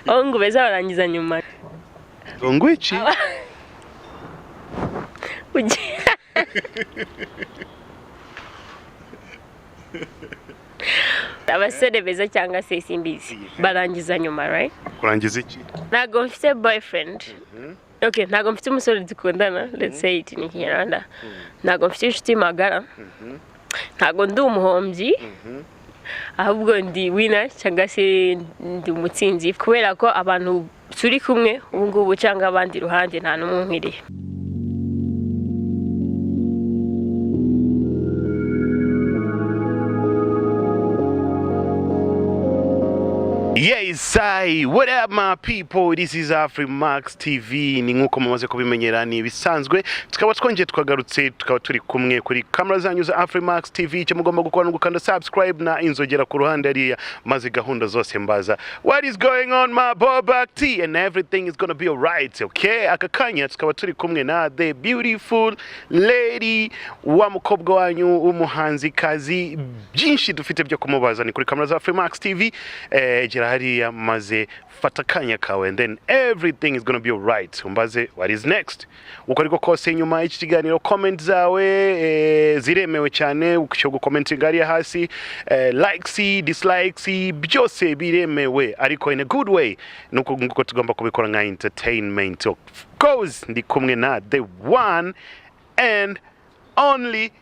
Abahungu beza barangiza nyuma. Ngwiki? Abasore beza cyangwa se simbizi barangiza nyuma, right? Kurangiza iki? Ntago mfite boyfriend. Okay, ntago mfite umusore dukundana, let's say it in Nyarwanda. Ntago mfite inshuti magara. Ntago ndi umuhombyi. Ahubwo ndi winner cyangwa se ndi umutsinzi kubera ko abantu turi kumwe ubu ngubu cyangwa abandi ruhande nta numwe nkwiriye. Yes, what up my people, this is Afrimax TV. Ni nkuko mumaze kubimenyera ni bisanzwe tukaba twongeye twagarutse tukaba turi kumwe kuri kamera zanyu za Afrimax TV. Cyo mugomba gukora no gukanda subscribe na inzogera ku ruhande ariya maze gahunda zose mbaza what is going on my boy back tea and everything is gonna be alright, okay? Akakanya tukaba turi kumwe na the beautiful lady wa mukobwa wanyu umuhanzi kazi byinshi dufite byo kumubaza ni kuri kamera za Afrimax TV. Hariya maze fata kanya kawe and then everything is gonna be alright. Umbaze what is next. Uko ariko kose nyuma y'iki kiganiro comment zawe ziremewe cyane ukisho gucommenting hariya hasi likes dislikes byose biremewe ariko in a good way nuko tugomba kubikora nka entertainment. Of course ndi kumwe na the one and only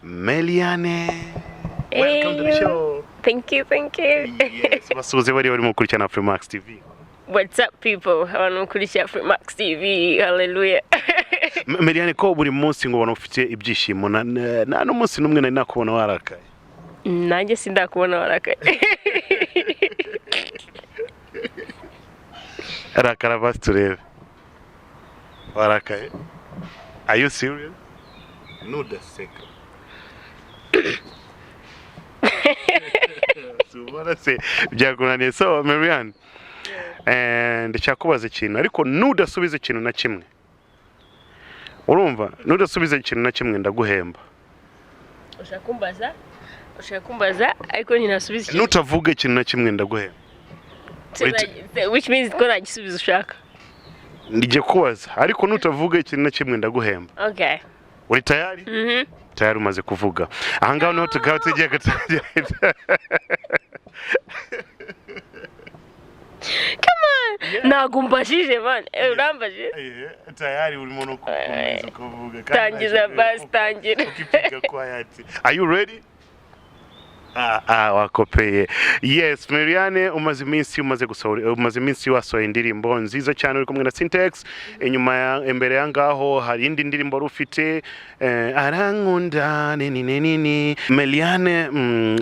Meliane. Welcome to the show. Thank you. Yes, basuze bari mu kurikirana Afrimax TV. What's up people? Abantu kurikirana Afrimax TV. Hallelujah. Meliane, ko buri munsi ngo ufite ibyishimo na no munsi numwe nari nakubona warakaye. Nanjye sindakubona warakaye. Arakara basi turebe. Warakaye. Are you serious? No, the second. Subarase byagunaniye so Meliane. And cyakubaza ikintu ariko nudasubiza ikintu na kimwe. Urumva nudasubiza ikintu na kimwe ndaguhemba. Ushaka kumbaza ariko ninasubiza ikintu. Nutavuga ikintu na kimwe ndaguhemba. Which means ko nagisubiza ushaka. Ndije kubaza ariko nutavuga ikintu na kimwe ndaguhemba. Okay. Uri tayari? Tayari umaze kuvuga. Aha ngaho niho tugaho tugiye gutangirira. Come on. Nagumbashije man. Urambashije? Tayari uri muntu kukomeza kuvuga. Tangiza basi tangira. Ukipiga kwa yati. Are you ready? Wakopeye. Yes, Meliane umaze iminsi wasohoye indirimbo nziza cyane uri kumwe na Syntax. Inyuma imbere yangaho hari indi ndirimbo rufite arankunda nini. Meliane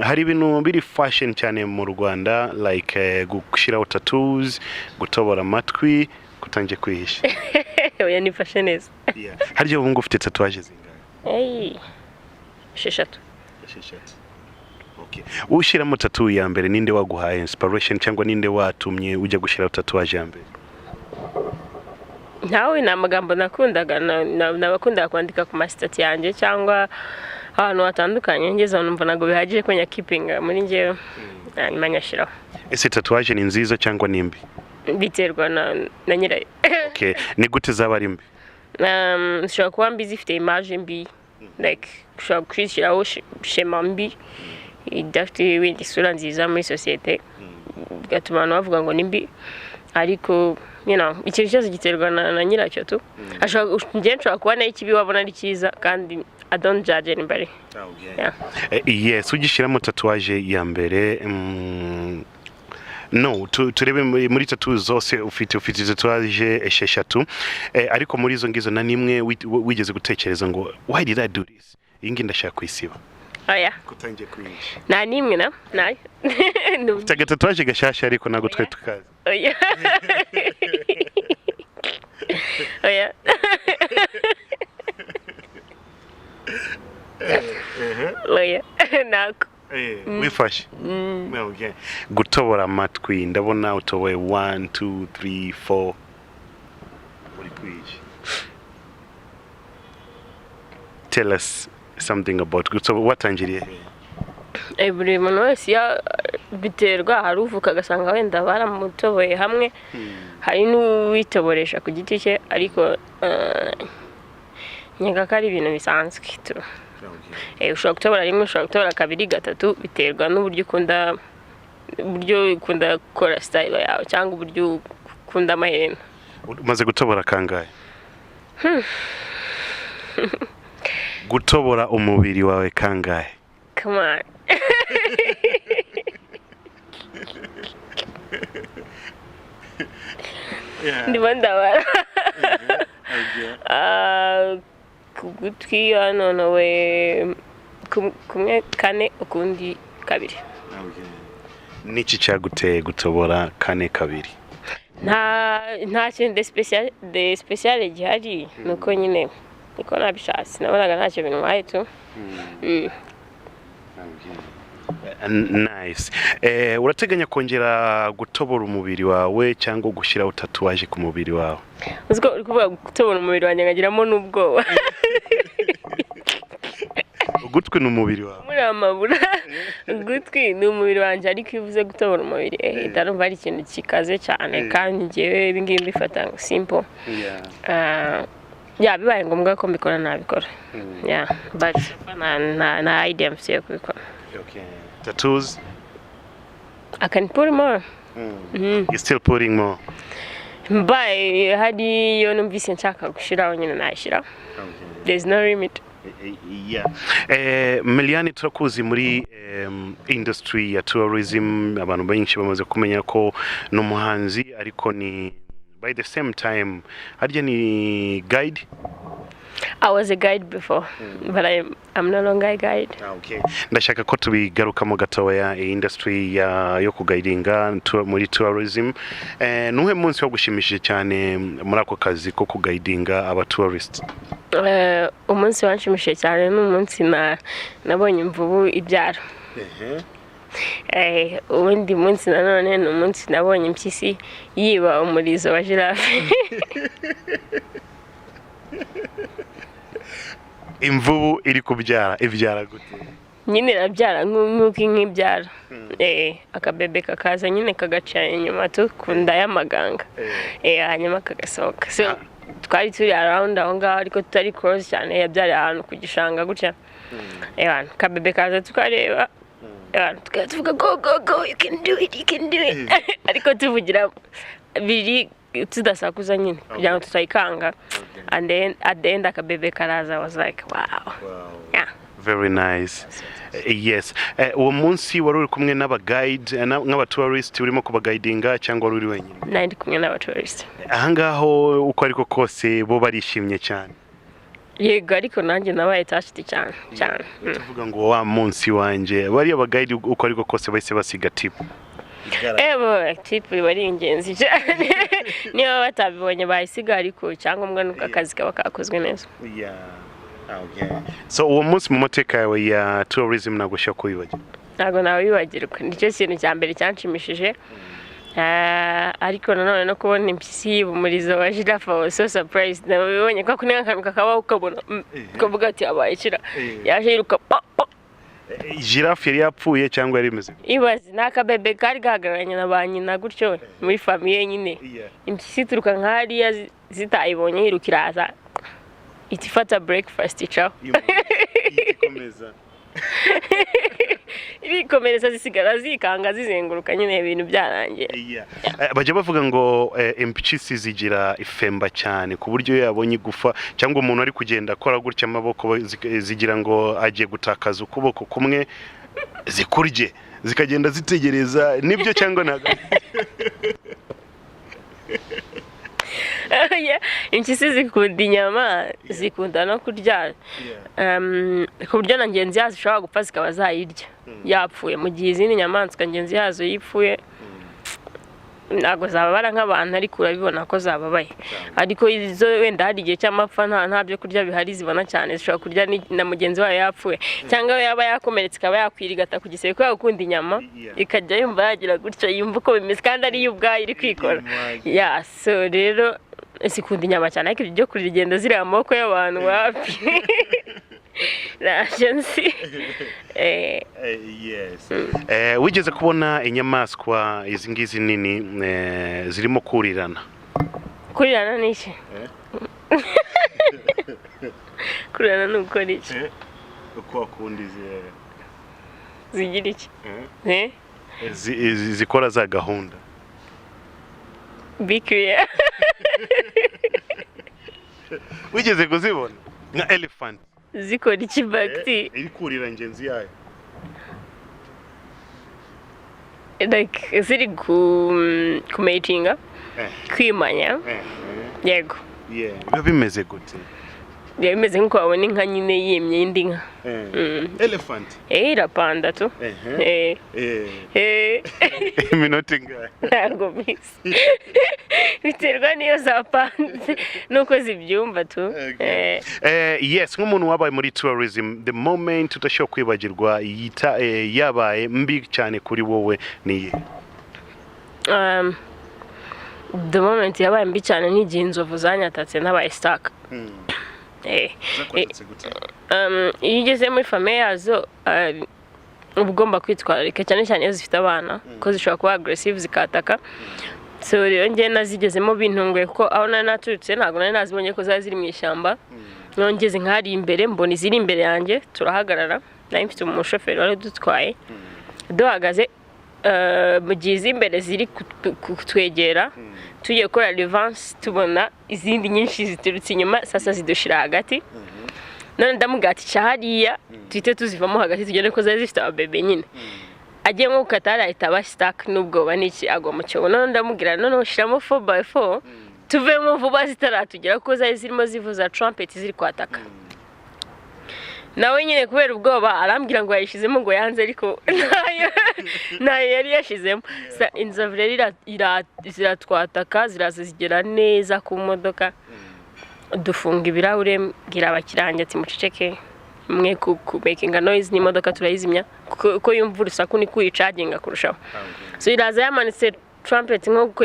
hari ibintu biri fashion cyane mu Rwanda like gushira tattoos, gutobora amatwi, kutangiye kwihisha. Oya ni fashion neza. Yeah. Hari je ubungu ufite tatouage zingahe? Sheshatu. Okay. Ushiramo tattoo ya mbere ninde waguhaye inspiration cyangwa ninde watumye ujya gushira tatouage ya mbere? Nawe na magambo nakundaga nabakunda kwandika ku masitati yanjye cyangwa ahantu hatandukanye ngeze numva nago bihagije ko nyakipinga muri ngewe manyashiraho. Ese tatouage ni nziza cyangwa nimbi? Biterwa na nyirayo. Okay. Ni gute zaba ari mbi? Shobora kuba mbi zifite image mbi like shobora kwishiraho shema mbi idafite windi sura nziza muri societe gatuma abantu bavuga ngo nimbi ariko ikintu cyose giterwa na nyiracyo tu nshobora kuba nayo ikibi wabona ari cyiza kandi I don't judge anybody. Yeah. Yes, ugishiramo tatouage ya mbere no turebe muri tattoo zose ufite tatouage esheshatu ariko muri izo ngizo na nimwe wigeze gutekereza ngo why did I do this? Ingi ndashaka kwisiba. Oya. Kutangiye kwihisha. Na nimwe na nayo. Ufite tatouage gashasha ariko nago twe tukazi. Oya. Oya. Oya. Nako. Wifashe. Okay. Gutobora amatwi ndabona utoboye 1 2 3 4 uri kwihisha. Tell us something about gutobora watangiriye. buri muntu wese biterwa hari uvuka agasanga wenda baramutoboye hamwe hari n'uwitoboresha ku giti cye ariko nyega ko ari ibintu bisanzwe ushobora gutobora rimwe ushobora gutobora kabiri gatatu biterwa n'uburyo ukunda gukora style yawe cyangwa uburyo ukunda amaherena. Umaze gutobora kangahe? Gutobora umubiri wawe kangahe? Come on. Ndimo ndabara. Kugutwi noneho kumwe kane ukundi kabiri. Niki cyaguteye gutobora kane kabiri? Nta kintu de special gihari nuko nyine niko nabishatse nabonaga ntacyo bintwaye tu. Nice. Urateganya kongera gutobora umubiri wawe cyangwa gushyiraho tatuwaje ku mubiri wawe? Uziko uri kuvuga gutobora umubiri wanjye ngagiramo n'ubwoba. Ugutwi n'umubiri wawe? Muri amabura. Ugutwi n'umubiri wanjye ariko ivuze gutobora umubiri itarumva ari ikintu kikaze cyane kandi ngewe ibingibi mbifata simple. Bibaye ngombwa ko mbikora nabikora. But na idea mfite yo kubikora. Okay. Tattoos? I can put more. You're still putting more? Hari yo numvise nshaka gushiraho nyine nashira. There's no limit. Meliane turakuzi muri industry ya tourism, abantu benshi bamaze kumenya ko no muhanzi ariko ni by the same time harya ni guide? I was a guide before, but I'm no longer a guide. Okay. Ndashaka ko tubigarukamo gatoya industry yo kuguidinga muri tourism. Nuhe munsi wo gushimishije cyane muri ako kazi ko kuguidinga aba tourists? Umunsi wanshimishije cyane n'umunsi nabonye imvubu ibyara. Ubundi munsi nanone n'umunsi nabonye impyisi yiba umurizo wa giraffe. Imvubu iri kubyara ibyara gute? Nyine irabyara nk'uko inkibyara. Akabebe kakaza nyine kagaca inyuma tukunda y'amaganga. Hanyuma kagasohoka. So twari turi around aho ngaho ariko tutari close cyane yabyari ahantu ku gishanga gutya. Kabebe kaza tukareba. Tuvuga go you can do it ariko tuvugira biri tudasakuza nyine kugira ngo tutayikanga. And then at the end akabebe karaza I was like wow. Yeah. Very nice. Yes. Uwo munsi wari uri kumwe n'aba guide n'aba tourist urimo kubaguidinga cyangwa wari uri wenyine? Nandi kumwe n'aba tourist. Ahangaho uko ariko kose bo barishimye cyane. Yego ariko nanjye nabaye touched cyane. Tuvuga ngo wa munsi wanje bari aba guide uko ariko kose bahise basiga tip. Tip bari ingenzi cyane. Niba batabibonye bayisiga ariko cyangwa mbwa nuko akazi kaba kakozwe neza. Okay. So uwo munsi mu mateka yawe ya tourism nagusha kuyibagira? Ntago nawe wibagirwa. Nicyo kintu cya mbere cyanshimishije. Ariko nanone no kubona impyisi y'umurizo wa giraffe was so surprised. Nabibonye ko kunenga akantu kakaba ukabona ukavuga ati abaye kira. Yaje yiruka giraffe yari yapfuye cyangwa yari imeze? Ibaze nakabebe kari gahagararanye na ba nyina gutyo muri famille nyine. Impyisi turuka nk'ariya zitayibonye yirukiraza. Itifata breakfast icaho. Ikomeza. Ibikomereza zisigara zikanga zizenguruka nyine ibintu byarangiye. Bajya bavuga ngo impyisi zigira ifemba cyane ku buryo yabonye igufa cyangwa umuntu ari kugenda akora gutya amaboko zigira ngo agiye gutakaza ukuboko kumwe zikurye zikagenda zitegereza nibyo cyangwa ntago? Impyisi zikunda inyama zikunda no kurya. Ku buryo na ngenzi yazo ushobora gupfa zikaba zayirya yapfuye mu gihe izindi nyamaswa ngenzi yazo yipfuye ntago zababara nk'abantu ariko urabibona ko zababaye. Ariko izo wenda hari igihe cy'amapfa nta byo kurya bihari zibona cyane zishobora kurya na mugenzi wayo yapfuye cyangwa yaba yakomeretse ikaba yakwirigata ku gisebe kubera gukunda inyama ikajya yumva yagira gutyo yumva uko bimeze kandi ari yo ubwayo iri kwikora. So rero zikunda inyama cyane ariko ibyo kurigenda ziri amaboko y'abantu wapi. ntacyo nzi. Yes. Wigeze kubona inyamaswa izi ngizi nini zirimo kurirana? Kurirana ni iki? Kurirana ni ukora iki? Uko akundi zigira iki? Zikora za gahunda. Be clear. Wigeze kuzibona nka elephant? Zikora iki bakti? Iri kurira ngenzi yayo. Like ziri kumatinga kwimanya. Yego. Biba bimeze gute? Bimeze nk'uko wabona inka nyine yemye indi nka. Elephant? Irapanda tu. Iminota ingahe? Ntabwo mbizi. Biterwa niyo zapanze nuko zibyumva tu. Yes, nk'umuntu wabaye muri tourism, the moment utashobora kwibagirwa yabaye mbi cyane kuri wowe ni the moment yabaye mbi cyane n'igihe inzovu zanyatatse n'abaye stuck. Iyo ugeze muri famille yazo uba ugomba kwitwararika cyane cyane iyo zifite abana ko zishobora kuba aggressive zikataka. So rero njye nazigezemo bintunguye kuko aho nari naturutse ntabwo nari nazibonye ko zari ziri mu ishyamba. Nongeze nkari imbere mbona iziri imbere yanjye turahagarara nari mfite umushoferi wari dutwaye duhagaze mu gihe iz'imbere ziri kutwegera tugiye gukora revanse tubona izindi nyinshi ziturutse inyuma sasa zidushira hagati. None ndamugati hariya tuhite tuzivamo hagati tugende ko zari zifite ababebe nyine. Agiye nko gukata ahita aba stuck n'ubwoba n'iki agwa mu cyobo. None ndamubwira noneho shiramo 4x4 tuvemo vuba zitaratugera kuko zari zirimo zivuza trumpet ziri kwataka. Nawe nyine kubera ubwoba arambwira ngo yayishizemo ngo yanze ariko nayo yari yashizemo. Inzovu rero ziratwataka ziraza zigera neza ku modoka. Dufunga ibirahure mbwira abakirange ati muceceke mwe ku making a noise n'imodoka turayizimya kuko yumva urusaku ni kuyicaginga kurushaho. So iraza yamanitse trumpet nko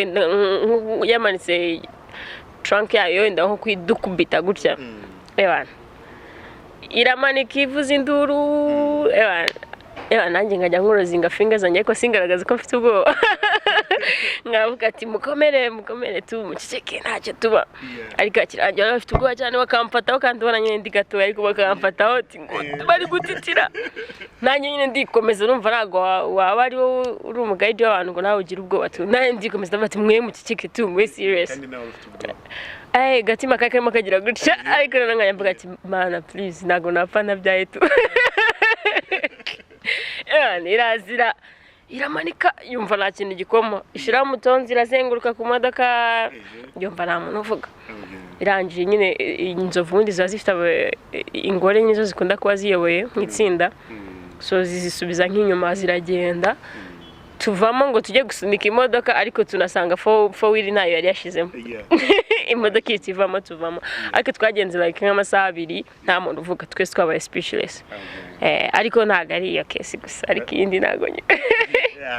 yamanitse trunk yayo yenda nko kwidukubita gutya. Iramanika ivuza induru. Nanjye nkajya nkorozinga finger zanjye ariko singaragaza ko mfite ubwoba. Nkavuga ati mukomere tu muceceke ntacyo tuba. Ariko akirangira bafite ubwoba cyane bakamfataho kandi ubona nyine ndi gatoya ariko bakamfataho ati ngo bari gutitira. Nanjye nyine ndikomeza numva ntago waba ari wowe uri umugayidi w'abantu ngo nawe ugira ubwoba tu. Nanjye ndikomeza bati mwe muceceke tu mwe serious. Gatima kakemo kagira gutya ariko nanga mvuga ati mana please nago napfa nabyaye tu. Irazira iramanika yumva nta kintu gikoma ishira mutonzi irazenguruka ku modoka yumva nta muntu uvuga. Irangije nyine inzovu ndi zifite ingore nizo zikunda kuba ziyoboye nk'itsinda. So zisubiza nk'inyuma ziragenda tuvamo ngo tujye gusunika imodoka ariko tunasanga fo wheel nayo yari yashizemo. Imodoka itivamo tuvamo ariko twagenze like nk'amasaha 2 nta muntu uvuga twese twabaye speechless. Ariko ntago ari iyo case gusa ariko iyindi ntago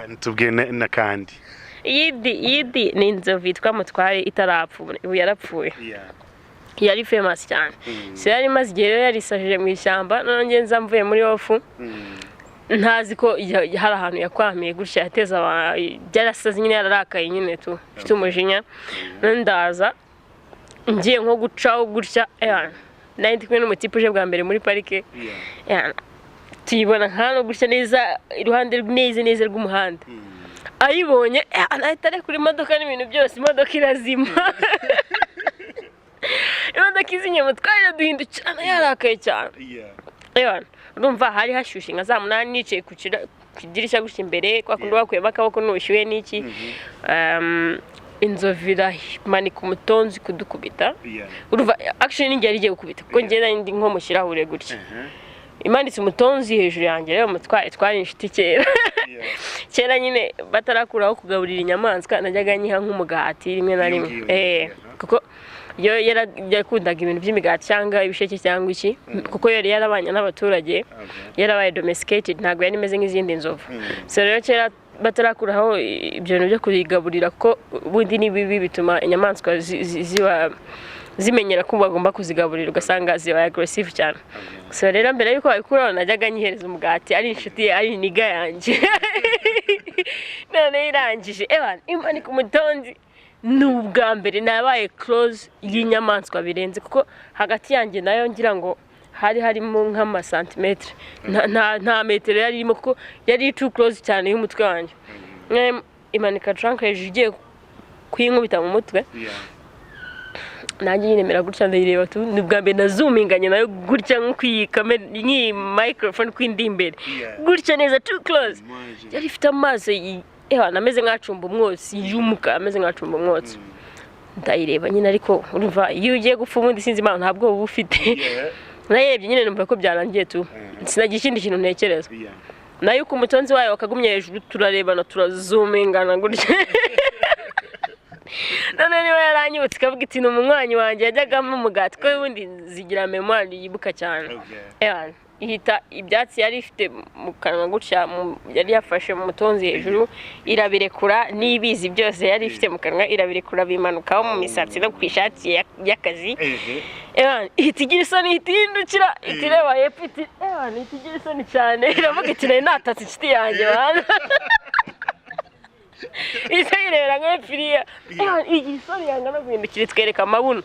ntubwiye na kandi yidi ni inzovu yitwa Mutware itarapfuye ubu yarapfuye. Yari famous cyane. So yari maze igihe rero yarisajije mu ishyamba none ngenza mvuye muri ofu ntazi ko hari ahantu yakwamiye gutya yateza byarasaze nyine yararakaye nyine tu mfite umujinya. Ndaza ngiye nko gucaho gutya nari ndi kumwe n'umutipe uje bwa mbere muri parike. Tuyibona hano gutya neza iruhande neza rw'umuhanda. Ayibonye anahita ari kuri modoka n'ibintu byose imodoka irazima. Imodoka izinye Mutware duhindukirana yarakaye cyane. Urumva hari hashyushye nka za 8 nicaye ku kidirishya gutya imbere kwa kundi wakuyemo akaboko n'ubushyuhe n'iki. Inzovu iramanika umutonzi kudukubita. Urumva actually ninjye yari igiye gukubita kuko njye nari ndi nko mu kirahure gutya. Imanitse umutonzi hejuru yanjye rero Mutware twari inshuti kera nyine batarakuraho kugaburira inyamaswa najyaga nyiha nk'umugati rimwe na rimwe. Kuko yo yakundaga ibintu by'imigati cyangwa ibisheke cyangwa iki kuko yari yarabanye n'abaturage yarabaye domesticated ntago yari imeze nk'izindi nzovu. So rero kera batarakuraho ibyo bintu byo kurigaburira ko bundi ni bibi bituma inyamaswa ziba zimenyera ko bagomba kuzigaburira ugasanga ziba aggressive cyane so rero mbere yuko bayikuraho najyaga nyihereza umugati ari inshuti ari niga yanjye none irangije imana kumutonzi n'ubwa mbere nabaye close y'inyamaswa birenze kuko hagati yanjye nayo ngira ngo harimo nk'ama santimetre nta metero yari irimo kuko yari too close cyane y'umutwe wanjye imanika trunk hejuru igiye kuyinkubita mu mutwe nanjye yinemera gutya ndayireba tu n'ubwa mbere nazuminganye nayo gutya nk'iyi kamera nk'iyi microphone kwindi imbere gutya neza too close yari ifite amaso nameze nk'acumba umwotsi yumuka ameze nk'acumba umwotsi ndayireba nyine ariko urumva iyo ugiye gupfa ubundi sinzi impamvu ntabwo uba ufite narebye nyine numva ko byarangiye tu sinagira ikindi kintu ntekereza nayo uko umutonzi wayo wakagumye hejuru turarebana turazumingana gutya none niwe yaranyibutse ikavuga iti n'umunywanyi wanjye yajyagamo umugati ko ubundi zigira memoire yibuka cyane ihita ibyatsi yari ifite mu kanwa gutya yari yafashe mu mutonzi hejuru irabirekura n'ibizi byose yari ifite mu kanwa irabirekura bimanukaho mu misatsi no ku ishati y'akazi ihita igira isoni ihita ihindukira ihita ireba hepfo iti ihita igira isoni cyane iravuga iti nari natatse inshuti yanjye bana ihita yirebera nk'epfiriya igira isoni yanga no guhindukira itwereka amabuno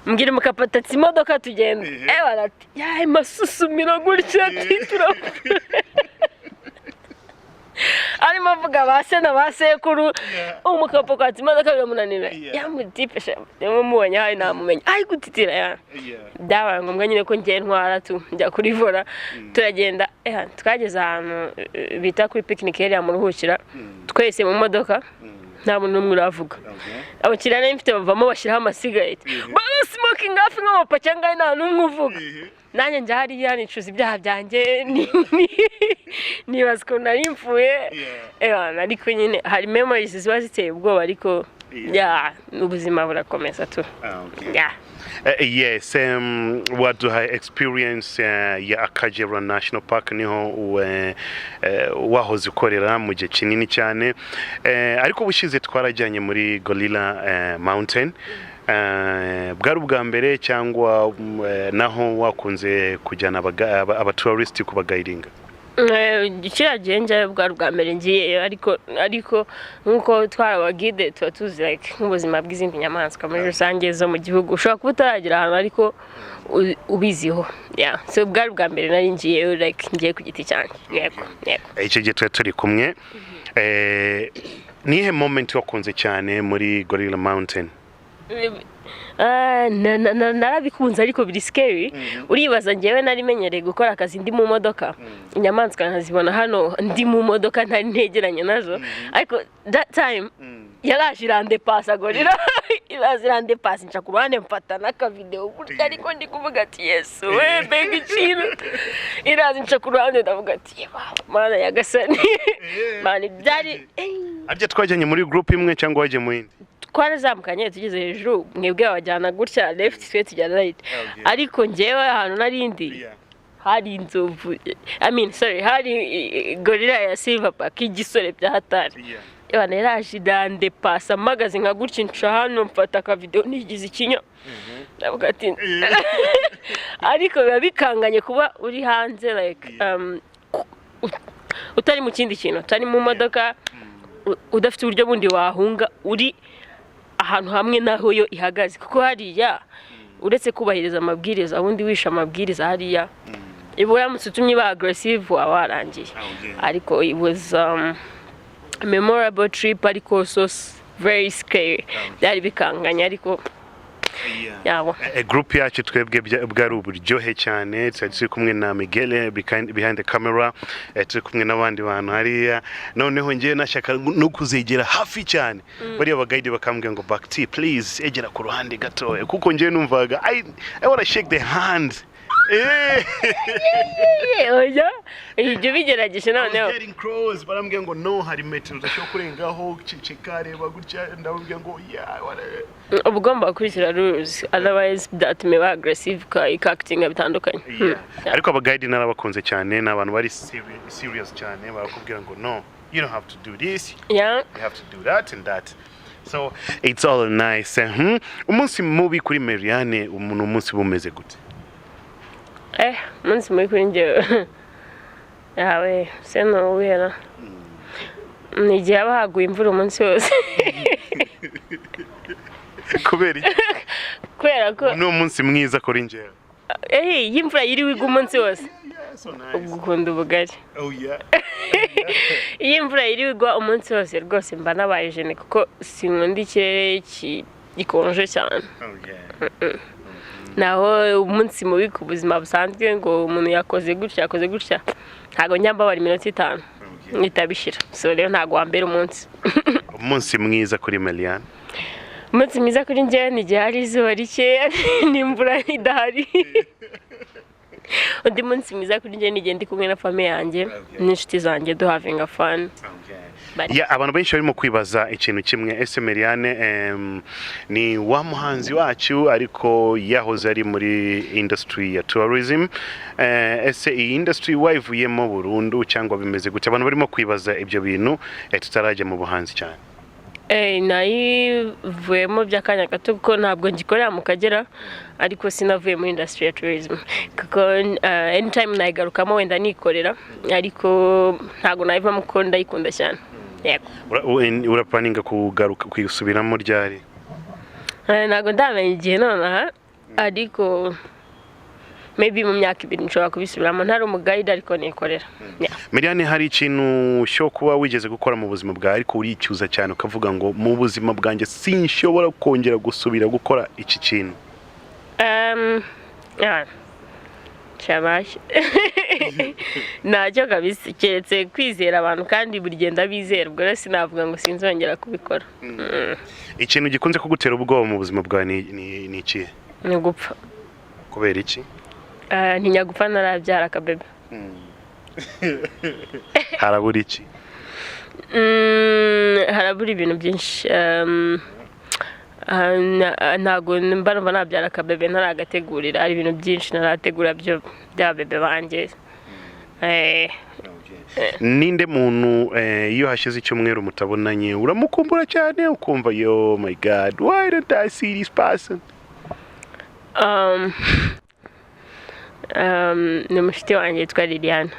mbwira mukapatatsi imodoka tugenda barati masusumiro gutya turapfa arimo avuga base na basekuru umukapakatsi imodoka biramunanira yamutipesha mubonye hayi namumenya gutitira dabaye ngombwa nyine ko ngiye ntwara njya kuri vora turagenda twageze ahantu bita kuri picnic area muruhukira twese mu modoka nta muntu n'umwe uravuga abakiriya nari mfite bavamo bashyiraho amasigareti baba smoking hafi nk'amapaki angahe nta n'umwe uvuga nanjye njya hariya nicuza ibyaha byanjye nibaza ukuntu nari mfuye ariko nyine hari memories ziba ziteye ubwoba ariko ubuzima burakomeza tu yes waduha experience ya Akagera National Park niho wahoze ukorera mu gihe kinini cyane ariko bushize twarajyanye muri Gorilla Mountain bwari ubwa mbere cyangwa naho wakunze kujyana abatourist kubagairinga kiragiye njya bwa mbere ngiye ariko nkuko twarabagide tuba tuzi like nk'ubuzima bw'izindi nyamaswa muri rusange zo mu gihugu ushobora kuba utaragira ahantu ariko ubiziho so bwa mbere nari ngiye like ngiye ku giti cyanjye yego icyo gihe turi kumwe nihe moment wakunze cyane muri Gorilla Mountain narabikunze ariko biri scary uribaza ngewe nari menyereye gukora akazi ndi mu modoka inyamaswa nkazibona hano ndi mu modoka ntari ntegeranye nazo ariko that time yaraje irandepasa Gorilla iraje irandepasa nca ku ruhande mfata n'akavideo gutya ariko ndi kuvuga ati yesu we mbega ikintu iraje nca ku ruhande ndavuga ati mana yagasani mani byari arya twajyanye muri group imwe cyangwa waje mu yindi twarazamukanye tugeze hejuru mwebwe abajyana gutya left twe tujyana right ariko ngewe ahantu narindi hari inzovu hari Gorilla ya Silver Park igisore bya hatari neraje irandepasa magaze nka gutya nca hano mfata akavideo nigize ikinya ndavuga ati ariko biba bikanganye kuba uri hanze like utari mu kindi kintu utari mu modoka udafite uburyo bundi wahunga uri ahantu hamwe naho yo ihagaze kuko hariya uretse kubahiriza amabwiriza abundi wisha amabwiriza hariya ibo yamutse utumye ba aggressive warangiye ariko it was memorable trip ariko so very scary byari bikanganya ariko group yacu twebwe bwari uburyohe cyane turi kumwe na Miguel behind the camera turi kumwe n'abandi bantu hariya noneho ngiye nashaka no kuzegera hafi cyane bari abagayide bakambwira ngo back tea please egera ku ruhande gato kuko ngiye numvaga I want to shake the hand oya ibyo bigerageje noneho getting close barambwiye ngo no hari metero udashobora kurengaho cicikare bagutya ndababwiye ngo ubugomba gukurikira rules otherwise that may be aggressive acting bitandukanye ariko abagayide narabakunze cyane n'abantu bari serious cyane barakubwira ngo no you don't have to do this you have to do that and that So it's all nice. Umunsi mubi kuri Meliane umuntu umunsi bumeze gute? Umunsi mubi kuri njye yawe seno wera ni igihe haba haguye imvura umunsi wose. Kubera ko ni umunsi mwiza kuri njye. Y'imvura yiriwe igwa umunsi wose. So nice. Ukunda ubugari. Oh yeah. Iyo imvura yiriwe igwa umunsi wose rwose mba nabaye jene kuko sinkunda ikirere gikonje cyane. Naho umunsi mubi ku buzima busanzwe ngo umuntu yakoze gutya ntago nyamba bari minota 5 nitabishira. So rero ntago wambera umunsi. Umunsi mwiza kuri Meliane. Umunsi mwiza kuri njye ni igihe hari izuba rikeya n'imvura idahari. Undi munsi mwiza kuri njye ni igihe ndi kumwe na famille yanjye n'inshuti zanjye do having a fun. Abantu benshi barimo kwibaza ikintu kimwe, ese Meliane ni wa muhanzi wacu ariko yahoze ari muri industry ya tourism, ese iyi industry wayivuyemo burundu cyangwa bimeze gute? Abantu barimo kwibaza ibyo bintu tutarajya mu buhanzi cyane. Nayivuyemo by'akanya gato kuko ntabwo ngikorera mu Kagera ariko sinavuye muri industry ya tourism kuko anytime nayigarukamo wenda nikorera ariko ntago nayivamo kuko ndayikunda cyane. Uraplaninga kugaruka kwisubiramo ryari? Ntago ndamenya igihe nonaha ariko maybe mu myaka 2 nshobora kubisubiramo ntari umugayida ariko nikorera. Meliane, hari ikintu cyo kuba wigeze gukora mu buzima bwawe ariko uricyuza cyane ukavuga ngo mu buzima bwanjye sinshobora kongera gusubira gukora iki kintu? Ntacyo kabisa keretse kwizera abantu kandi buri genda bizera ubwo rero sinavuga ngo sinzongera kubikora. Ikintu gikunze kugutera ubwoba mu buzima bwawe ni iki? Ni gupfa. Kubera iki? Ntinya gupfa narabyara akabebe. Harabura iki? Harabura ibintu byinshi. Ntago mba nabyara akabebe ntaragategurira, ari ibintu byinshi narategura byo by'ababebe banjye. Ninde muntu iyo hashize icyumweru mutabonanye uramukumbura cyane ukumva yo my god why don't I see this person? Ni mushiti wanjye yitwa Liliane.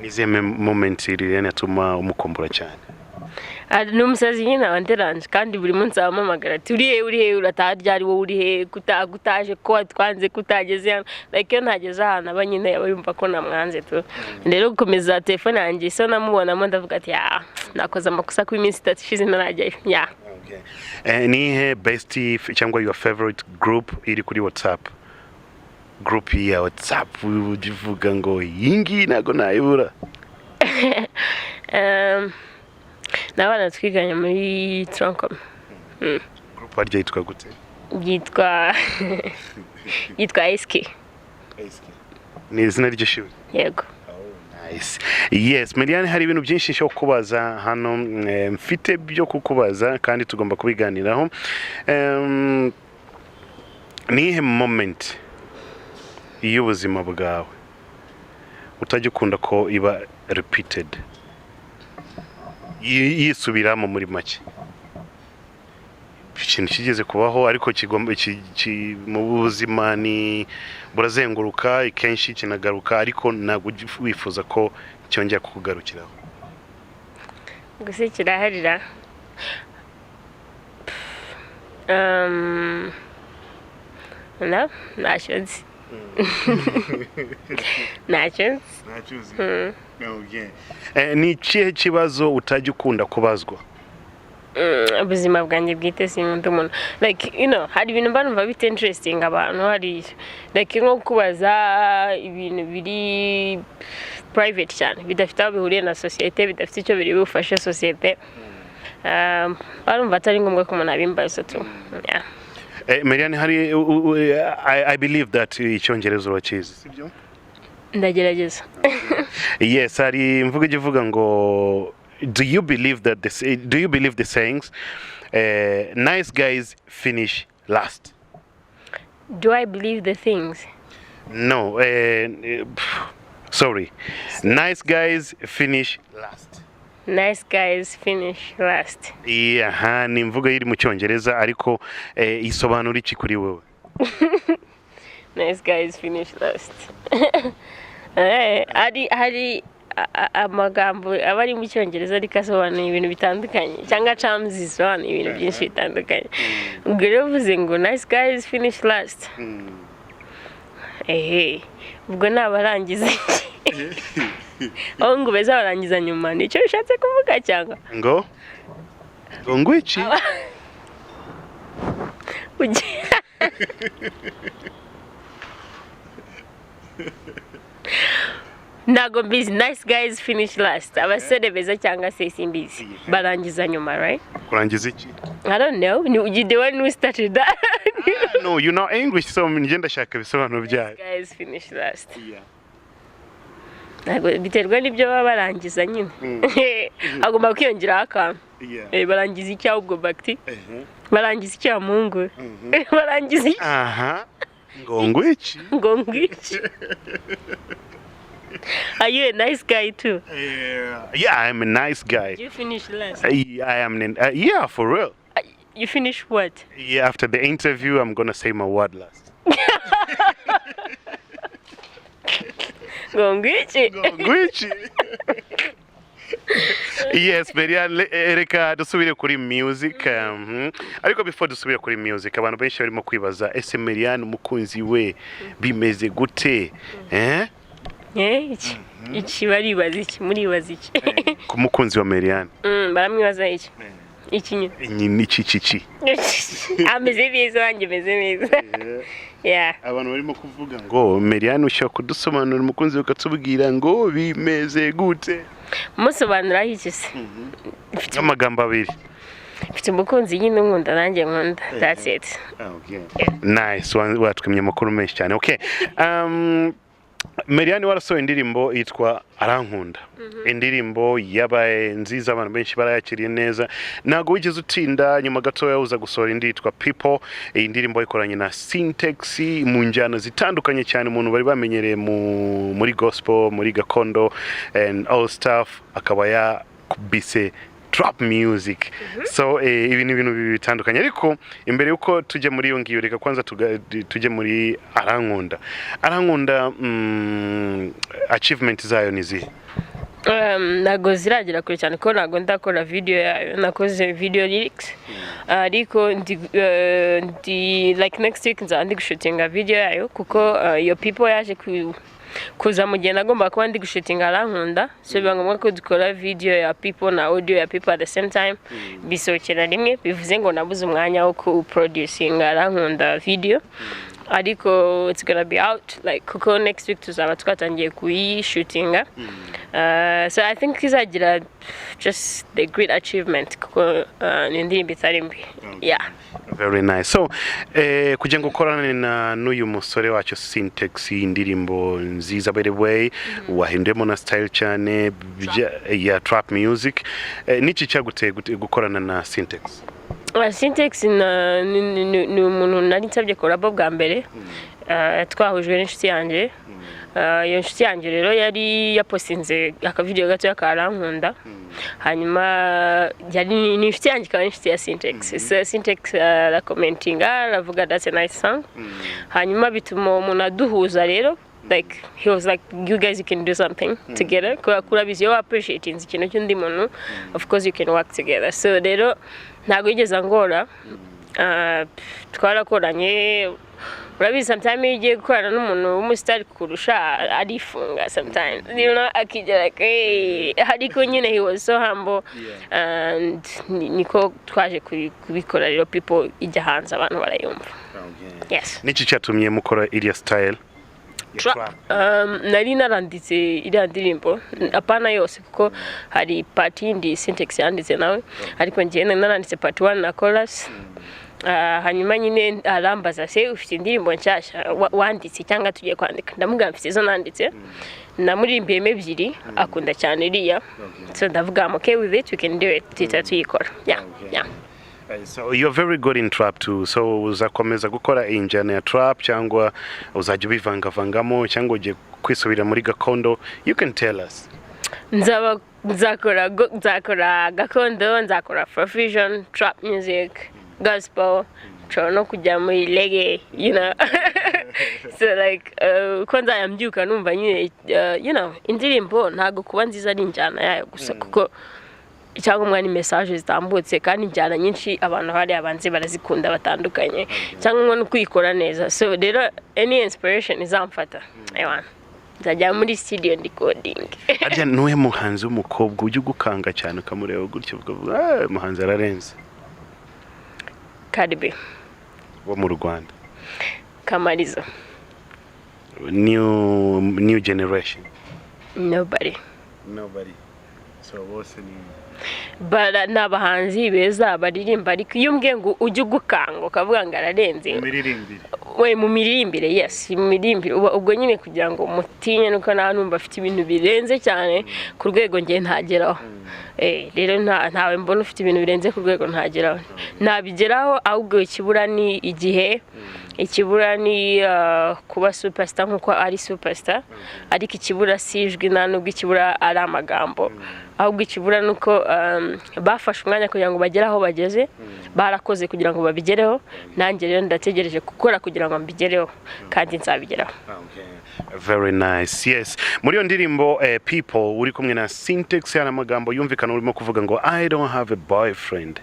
Nize moment Liliane atuma umukumbura cyane? Ni umusazi nyine wanderanje kandi buri munsi ampamagara ati urihe urataha ryari wowe urihe kutaje ko twanze kutageze hano like iyo ntageze ahantu aba nyine yaba yumva ko namwanze tu. Rero gukomeza telefone yanjye so namubonamo ndavuga ati nakoze amakosa ku iminsi 3 ishize ntarajyayo. Nihe bestie cyangwa your favorite group iri kuri WhatsApp? Group ya WhatsApp uvuga ngo yingi nago nayibura? Nabana twiganye muri Troncom. Group barya yitwa gute? Yitwa SK. Ni izina ry'ishuri? Yego. Nice. Yes, Meliane, hari ibintu byinshi cyo kubaza hano mfite byo kukubaza kandi tugomba kubiganiraho. Nihe moment y'ubuzima bwawe utajya ukunda ko iba repeated? Yisubiramo muri make. Ikintu kigeze kubaho ariko kigomba mu buzima ni burazenguruka ikenshi kinagaruka ariko ntabwo wifuza ko cyongera kukugarukiraho. Gusa kiraharira. Nations. Ni ikihe kibazo utajya ukunda kubazwa? Ubuzima bwanjye bwite sinkunda umuntu like hari ibintu mba numva bite interesting abantu hari like nko kubaza ibintu biri private cyane bidafite aho bihuriye na societe bidafite icyo biri bufashe societe. Barumva atari ngombwa ko umuntu abimbaza tu. Meliane, hari I believe that icyongereza urakizi sibyo? Ndagerageza. Yes, hari imvugo ivuga ngo do you believe the sayings nice guys finish last? Do I believe the things? No, sorry. Nice guys finish last. Nice guys finish last. Aha ni imvugo iri mu cyongereza ariko isobanura iki kuri wowe? Nice guys finish last. Hari amagambo abari mu cyongereza ariko asobanura ibintu bitandukanye cyangwa terms zisobanura ibintu byinshi bitandukanye. Ubwo rero uvuze ngo nice guys finish last. Ubwo nabarangiza ngo beza barangiza nyuma nicyo bishatse kuvuga cyangwa ngo iki Nago busy nice guys finish last. Abasore beza cyangwa se simbizi barangiza nyuma, right? Kurangiza iki? I don't know. You the one who started that. No, you know English, so ngenda shaka bisobanuro byayo. Nice guys finish last. Yeah. Nago biterwa n'ibyo baba barangiza nyine. Agomba kwiyongera akantu. Barangiza iki ahubwo bakti? Barangiza iki amungu? Barangiza iki? Aha. Ngo iki? Are you a nice guy too? Yeah, I'm a nice guy. You finish last? I am. Yeah, for real. You finish what? Yeah, after the interview, I'm gonna say my word last. Gongwichi. Yes, Meliane, reka dusubire kuri music. Ariko before dusubire kuri music, abantu benshi barimo kwibaza ese Meliane umukunzi we bimeze gute? Iki baribaza iki muribaza iki? Ku mukunzi wa Meliane. Baramwibaza iki? Iki nyine iki. Ameze neza wanjye meze neza. Yeah. Abantu barimo kuvuga ngo Meliane ushaka kudusobanurira umukunzi ukatubwira ngo bimeze gute? Musobanura iki se? Amagambo abiri. Mfite umukunzi nyine nkunda nanjye nkunda. That's it. Okay. Nice. Watwimye amakuru menshi cyane. Okay. Meliane warasohoye indirimbo yitwa Arankunda. Indirimbo yabaye nziza abantu benshi barayakiriye neza. Nago wigeze utinda nyuma gato yahuza gusohora indi yitwa People. Indirimbo ikoranye na Syntax mu njyana zitandukanye cyane umuntu bari bamenyereye muri gospel, muri gakondo and all stuff akaba yakubise trap music. So ibi ni ibintu bitandukanye ariko imbere yuko tujye muri iyo ngiyo reka kwanza tujye muri Arankunda. Achievement zayo ni zihe? Nago ziragira kure cyane ko nago ndakora video yayo nakoze video lyrics ariko ndi like next week nzandi gushutinga video yayo kuko iyo People yaje kuza mu gihe nagomba kuba ndi gushutinga Arankunda so biba ngombwa ko dukora video ya People na audio ya People at the same time bisohokera rimwe bivuze ngo nabuze umwanya wo ku producing Arankunda video ariko it's gonna be out like kuko next week tuzaba twatangiye kuyishootinga so I think izagira just the great achievement kuko ni indirimbo itari mbi. Yeah, very nice. So kugira ngo ukorane na n'uyu musore wacu Syntax indirimbo nziza by the way wahindemo na style cyane ya trap music niki cyaguteye gukorana na Syntax? Syntax ni umuntu nari nsabye collab bwa mbere twahujwe n'inshuti yanjye iyo nshuti yanjye rero yari yapostinze akavideo gato y'Arankunda hanyuma yari ni inshuti yanjye kandi inshuti ya Syntax Syntax la commenting aravuga that's a nice song hanyuma bituma umuntu aduhuza rero like he was like you guys you can do something together kurabizi yo appreciate ikintu cy'undi muntu of course you can work together so rero ntago yigeze ngora twarakoranye urabizi sometimes igiye gukorana n'umuntu w'umustar kurusha arifunga sometimes you know akijya like hariko nyine he was so humble and niko twaje kubikora rero People ijya hanze abantu barayumva. Yes. Niki cyatumye mukora iriya style? Nari naranditse iriya ndirimbo apana yose kuko hari part indi Syntax yanditse nawe ariko njye naranditse part 1 na chorus hanyuma nyine arambaza se ufite indirimbo nshyashya wanditse cyangwa tugiye kwandika ndamubwira mfite izo nanditse namuririmbiye ebyiri akunda cyane iriya so ndavuga I'm okay with it we can do it tuyikora. Yeah. So you're very good in trap too. So uzakomeza gukora injana ya trap cyangwa uzajya ubivangavangamo cyangwa uje kwisubira muri gakondo? You can tell us. Nzaba nzakora gakondo, nzakora fusion, trap music, gospel, nshobora no kujya muri reggae, you know. So like ko nzayambyuka numva nyine you know, indirimbo ntago kuba nziza ari injyana yayo gusa kuko cyangwa ni message zitambutse kandi injyana nyinshi abantu bari abanze barazikunda batandukanye cyangwa no kwikora neza. So rero any inspiration izamfata ewana nzajya muri studio recording. Arya nuwe muhanzi w'umukobwa ujye gukanga cyane ukamureba gutyo uvuga muhanzi ararenze? Kadibe wo mu Rwanda. Kamarizo. New generation. Nobody. So bose ni n'abahanzi beza baririmba ariko iyo umbwiye ngo ujye ugukanga ukavuga ngo ararenze mu miririmbire. Yes, mu miririmbire ubwo nyine kugira ngo mutinye nuko nta numva afite ibintu birenze cyane ku rwego ngiye ntageraho. Rero ntawe mbona ufite ibintu birenze ku rwego ntageraho. Nabigeraho ahubwo ikibura ni igihe, ikibura ni kuba superstar nkuko ari superstar, ariko ikibura si ijwi nta nubwo ikibura ari amagambo, ahubwo ikibura nuko bafashe umwanya kugira ngo bagere aho bageze, barakoze kugira ngo babigereho, nanjye rero ndategereje gukora kugira ngo mbigereho kandi nzabigeraho. Very nice. Yes, muri yo ndirimbo people uri kumwe na syntax ya amagambo yumvikana urimo kuvuga ngo I don't have a boyfriend.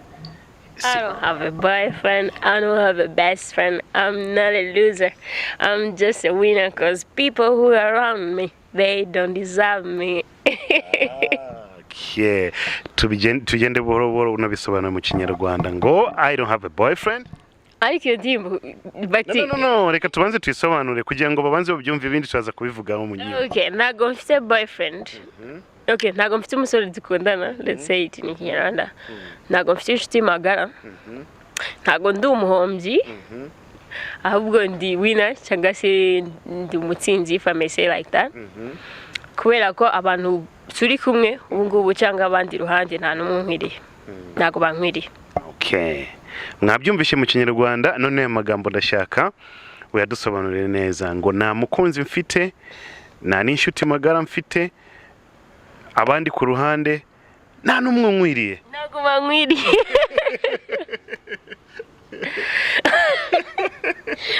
I don't have a boyfriend, I don't have a best friend, I'm not a loser, I'm just a winner cause people who are around me, they don't deserve me. Okay, tugende buhoro buhoro unabisobanura mu Kinyarwanda ngo I don't have a boyfriend. Ariko iyo ndirimbo bati no reka tubanze tuyisobanure kugira ngo babanze babyumve ibindi turaza kubivugaho mu nyine. Okay, ntago mfite boyfriend. Okay, ntago mfite umusore dukundana, let's say it in Kinyarwanda. Ntago mfite inshuti magara. Ntago ndi umuhombyi. Ahubwo ndi winner cyangwa se ndi umutsinzi if I may say like that. Kubera ko abantu turi kumwe ubu ngubu cyangwa abandi ruhande nta numwe nkwiriye. Ntago bankwiriye. Okay. Mwabyumvishe mu Kinyarwanda none amagambo ndashaka uyadusobanurire neza ngo nta mukunzi mfite, nta n'inshuti magara mfite, abandi ku ruhande nta numwe nkwiriye. Ntago bankwiriye.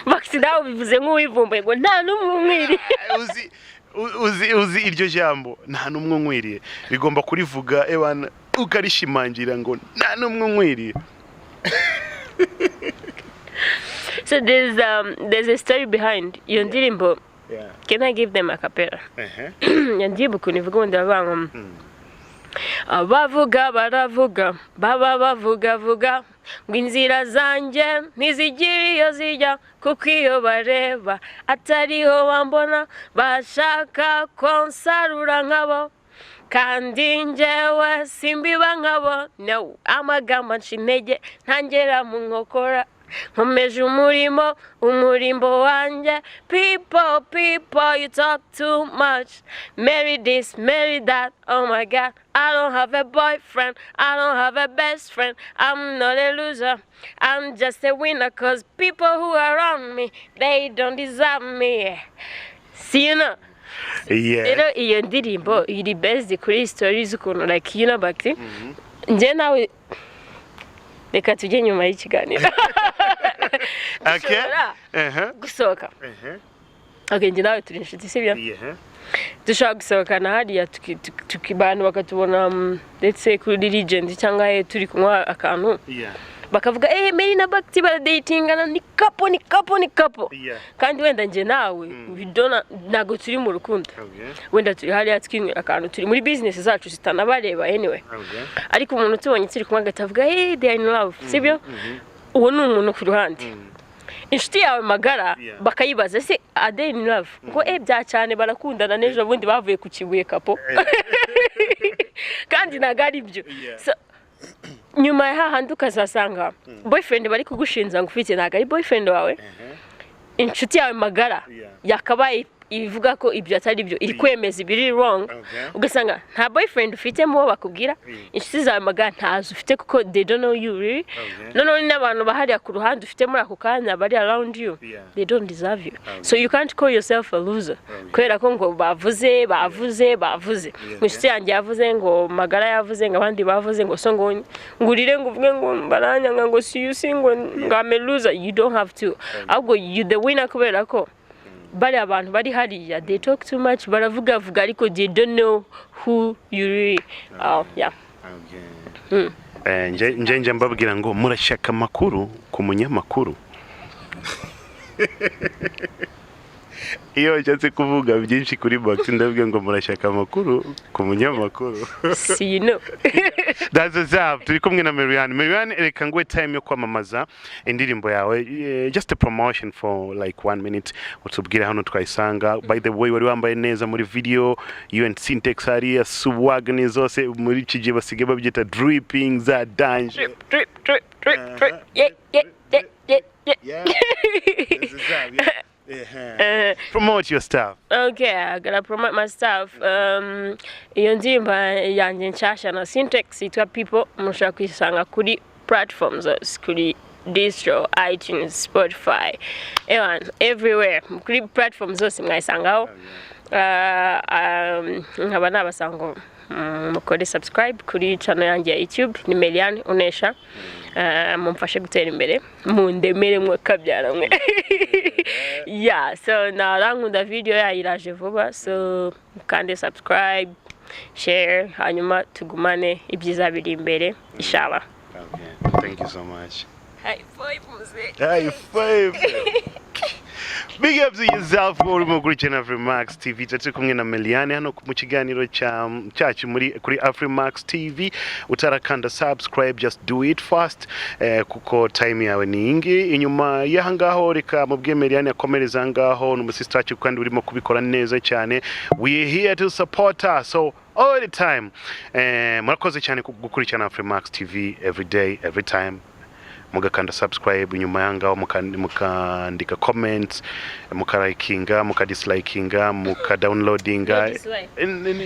Maxi dawe bivuze nk'uwivumbuye ngo nta numwe nkwiriye. Uzi iryo jambo nta numwe nkwiriye bigomba kurivuga ebana ukarishimangira ngo nta numwe nkwiriye. So there's a story behind iyo ndirimbo. Can I give them a cappella? Yandirimbo kunivuga ubundi bavuga ngo abavuga baravuga baba bavuga ngo inzira zanjye ntizigire iyo zijya kuko iyo bareba atariho bambona bashaka konsarura nkabo kandi njyewe simbiba nkabo. No, amagambo nshinege ntangera mu nkokora nkomeje umurimbo wanjye. People you talk too much, marry this marry that, oh my god. I don't have a boyfriend, I don't have a best friend, I'm not a loser, I'm just a winner cause people who are around me, they don't deserve me. See, you know. Yeah. Iyo ndirimbo iri based kuri stories z'ukuntu like you know back nje nawe reka tujye nyuma y'ikiganiro. Okay. Gusohoka. Okay, nje nawe turi inshuti sibyo? Dushaka gusohokana hariya tukibana bakatubona ndetse kuri legend cyangwa turi kunywa akantu. Bakavuga Meli na Bakti baradatingana ni couple. Kandi wenda nje nawe ntago turi mu rukundo. Wenda turi hariya twinywera akantu turi muri business zacu zitanabareba anyway. Ariko umuntu tubonye turi kumwe agatavuga they are in love sibyo? Uwo ni umuntu ku ruhande. Inshuti yawe magara bakayibaza se are they in love? Ngo bya cyane barakundana n'ejo bundi bavuye ku kibuye kapo. Kandi nagari byo. Nyuma ya hahandi ukazasanga boyfriend bari kugushinza ngo ufite ntago ari boyfriend wawe. Inshuti yawe magara yakabaye ivuga ko ibyo atari byo iri kwemeza ibiri wrong ugasanga nta boyfriend ufite mu bo bakubwira inshuti zawe magana ntazo ufite kuko they don't know you really noneho n'abantu bahari ku ruhande ufite muri ako kanya bari around you they don't deserve you so you can't call yourself a loser kubera ko ngo bavuze inshuti yanjye yavuze ngo magara yavuze ngo abandi bavuze ngo so ngo ngurire ngo uvuge ngo baranyanga ngo si you sing ngo ngame loser you don't have to ahubwo you the winner kubera ko bari abantu bari hariya they talk too much baravuga ariko they don't know who you really are nje mbabwira ngo murashaka amakuru ku munyamakuru iyo nshatse kuvuga byinshi kuri box ndavuga ngo murashaka amakuru ku munyamakuru see you know that's what's up turi kumwe na Meliane reka ngwe time yo kwamamaza indirimbo yawe just a promotion for like 1 minute utubwira hano twayisanga by the way wari wambaye neza muri video you and syntax hariya swag ni zose muri kije basige babyita dripping za danger drip yeah this is up promote your stuff. Okay, I gotta promote my stuff. Iyo ndirimbo yanjye nshasha na syntax itwa people mushaka kuyisanga kuri platforms kuri distro, iTunes, Spotify, everywhere. Kuri platforms zose mwayisangaho. Nkaba nabasanga mukore subscribe kuri channel yanjye ya YouTube ni Meliane unesha. Mumfashe gutera imbere mundemere mwe kabyara mwe yeah so naranguda video yayiraje vuba so kandi subscribe share hanyuma tugumane ibyiza biri imbere inshallah. Okay, thank you so much. High five muse. High five. Big up to yourself uri mu kuri channel Afrimax TV tatu kumwe na Meliane hano mu kiganiro cyacu muri kuri Afrimax TV utarakanda subscribe just do it fast kuko time yawe ni ingi inyuma yahangaho reka mubwiye Meliane akomereza ngaho n'umusista wacu kandi urimo kubikora neza cyane we here to support us so all the time murakoze cyane gukurikirana Afrimax TV every day every time mugakanda subscribe inyuma yangaho mukandika comments mukalikinga mukadislikinga mukadownloadinga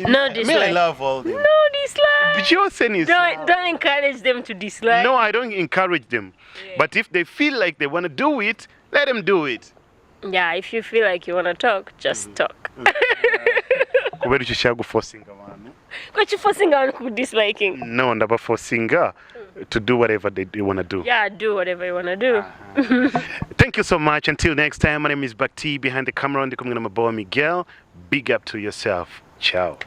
no dislike. I love all them. No dislike. But you're saying don't encourage them to dislike. No, I don't encourage them. But if they feel like they want to do it, let them do it. Yeah, if you feel like you want to talk, just talk. Kubera ushaka guforcinga abantu. What you forcing on ku disliking? No, ndaba forcinga to do whatever they want to do. Yeah, do whatever you want to do. Thank you so much. Until next time, my name is Bakti. Behind the camera, I'm Miguel. Big up to yourself. Ciao.